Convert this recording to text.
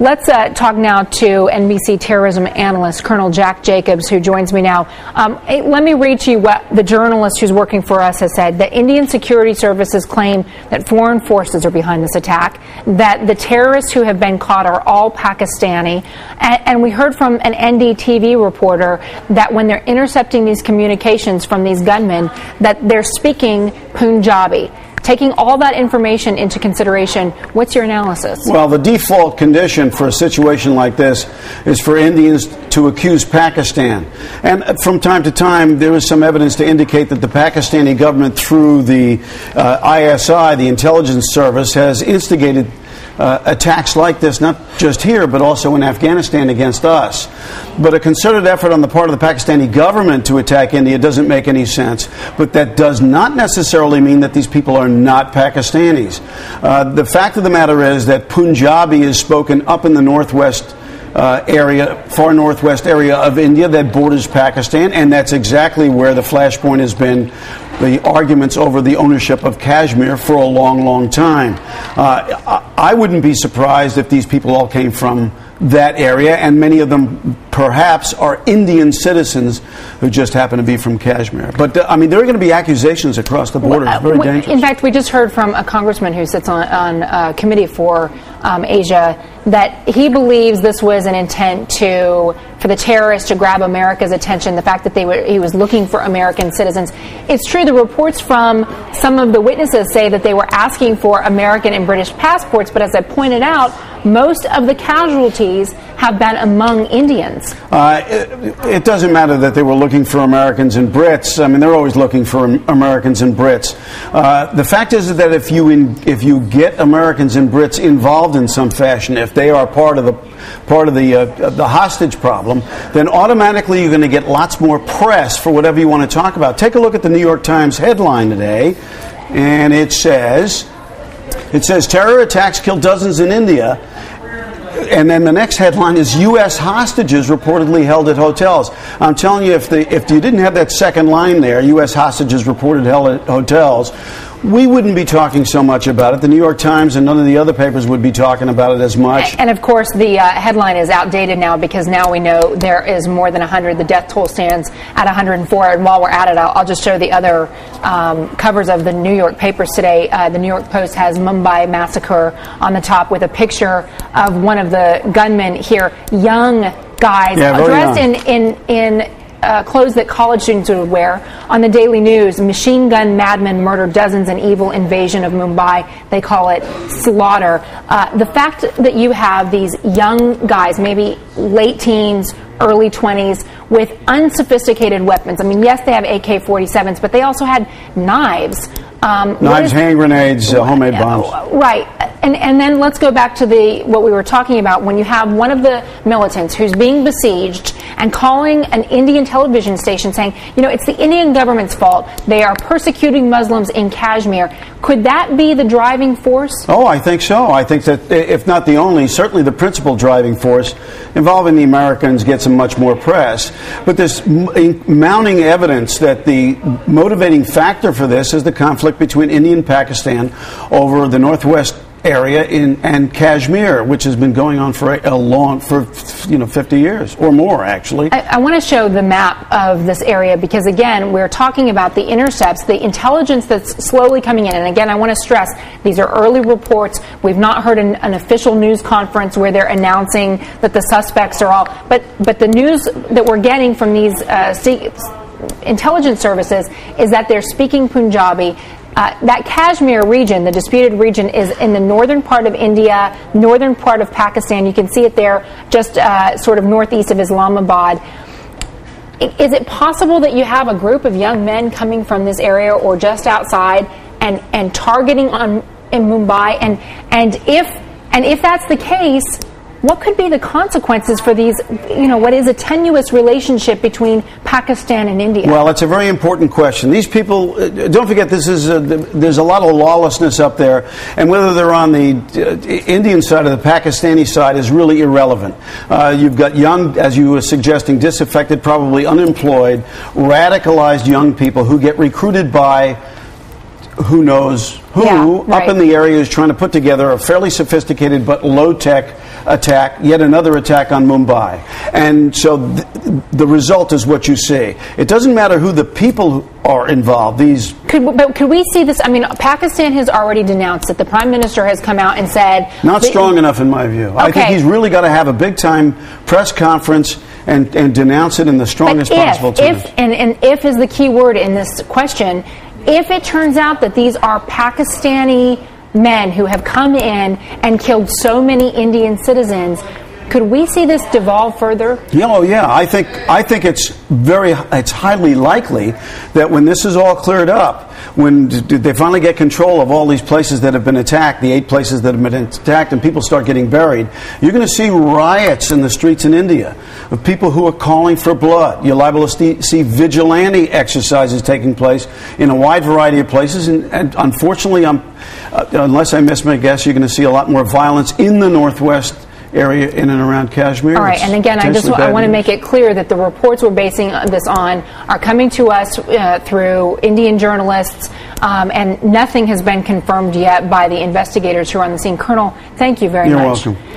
Let's talk now to NBC terrorism analyst Colonel Jack Jacobs, who joins me now. Let me read to you what the journalist who's working for us has said. The Indian security services claim that foreign forces are behind this attack, that the terrorists who have been caught are all Pakistani, and we heard from an NDTV reporter that when they're intercepting these communications from these gunmen, that they're speaking Punjabi. Taking all that information into consideration, what's your analysis? Well, the default condition for a situation like this is for Indians to accuse Pakistan. And from time to time, there is some evidence to indicate that the Pakistani government, through the ISI, the intelligence service, has instigated attacks like this, not just here, but also in Afghanistan against us. But a concerted effort on the part of the Pakistani government to attack India doesn't make any sense. But that does not necessarily mean that these people are not Pakistanis. The fact of the matter is that Punjabi is spoken up in the northwest far northwest area of India that borders Pakistan, and that's exactly where the flashpoint has been, the arguments over the ownership of Kashmir for a long, long time. I wouldn't be surprised if these people all came from that area, and many of them perhaps are Indian citizens who just happen to be from Kashmir. But, I mean, there are going to be accusations across the border. It's very dangerous. In fact, we just heard from a congressman who sits on a committee for Asia that he believes this was an intent for the terrorists to grab America's attention, the fact that he was looking for American citizens. It's true, the reports from some of the witnesses say that they were asking for American and British passports, but as I pointed out, most of the casualties have been among Indians. It doesn't matter that they were looking for Americans and Brits. I mean, they're always looking for Americans and Brits. The fact is that if you get Americans and Brits involved in some fashion, if they are part of the hostage problem, then automatically you're going to get lots more press for whatever you want to talk about. Take a look at the New York Times headline today, and it says terror attacks kill dozens in India. And then the next headline is U.S. hostages reportedly held at hotels. I'm telling you, if you didn't have that second line there, U.S. hostages reported held at hotels, we wouldn't be talking so much about it. The New York Times and none of the other papers would be talking about it as much. And of course, the headline is outdated now because now we know there is more than 100. The death toll stands at 104. And while we're at it, I'll just show the other covers of the New York papers today. The New York Post has Mumbai massacre on the top with a picture of one of the gunmen here, young guys dressed in clothes that college students would wear. On the Daily News, machine gun madmen murder dozens in evil invasion of Mumbai. They call it slaughter. The fact that you have these young guys, maybe late teens, early 20s, with unsophisticated weapons. I mean, yes, they have AK-47s, but they also had knives. Knives, hand grenades, homemade bombs. Right. And then let's go back to what we were talking about. When you have one of the militants who's being besieged and calling an Indian television station saying, it's the Indian government's fault. They are persecuting Muslims in Kashmir. Could that be the driving force? Oh, I think so. I think that, if not the only, certainly the principal driving force involving the Americans gets much more press. But there's mounting evidence that the motivating factor for this is the conflict between India and Pakistan over the northwest area and Kashmir, which has been going on for 50 years or more, actually. I want to show the map of this area because, again, we're talking about the intercepts, the intelligence that's slowly coming in. And again, I want to stress, these are early reports. We've not heard an official news conference where they're announcing that the suspects are all. But the news that we're getting from these intelligence services is that they're speaking Punjabi. That Kashmir region, the disputed region, is in the northern part of India, northern part of Pakistan. You can see it there, just sort of northeast of Islamabad. Is it possible that you have a group of young men coming from this area or just outside and targeting in Mumbai? And if that's the case, what could be the consequences for these, what is a tenuous relationship between Pakistan and India? Well, it's a very important question. These people, don't forget, there's a lot of lawlessness up there, and whether they're on the Indian side or the Pakistani side is really irrelevant. You've got young, as you were suggesting, disaffected, probably unemployed, radicalized young people who get recruited by who knows who, up in the area, is trying to put together a fairly sophisticated but low-tech attack, yet another attack on Mumbai. And so the result is what you see. It doesn't matter who the people are involved. Could we see this? I mean, Pakistan has already denounced it. The Prime Minister has come out and said... Not strong enough in my view. Okay. I think he's really got to have a big-time press conference and denounce it in the strongest possible terms. And if is the key word in this question. If it turns out that these are Pakistani men who have come in and killed so many Indian citizens, could we see this devolve further? Yeah, I think it's highly likely that when this is all cleared up, when they finally get control of all these places that have been attacked, the 8 places that have been attacked, and people start getting buried, you're going to see riots in the streets in India of people who are calling for blood. You're liable to see vigilante exercises taking place in a wide variety of places, and unfortunately, unless I miss my guess, you're going to see a lot more violence in the Northwest area in and around Kashmir. All right, and again, I want to make it clear that the reports we're basing this on are coming to us through Indian journalists, and nothing has been confirmed yet by the investigators who are on the scene. Colonel, thank you very much. You're welcome.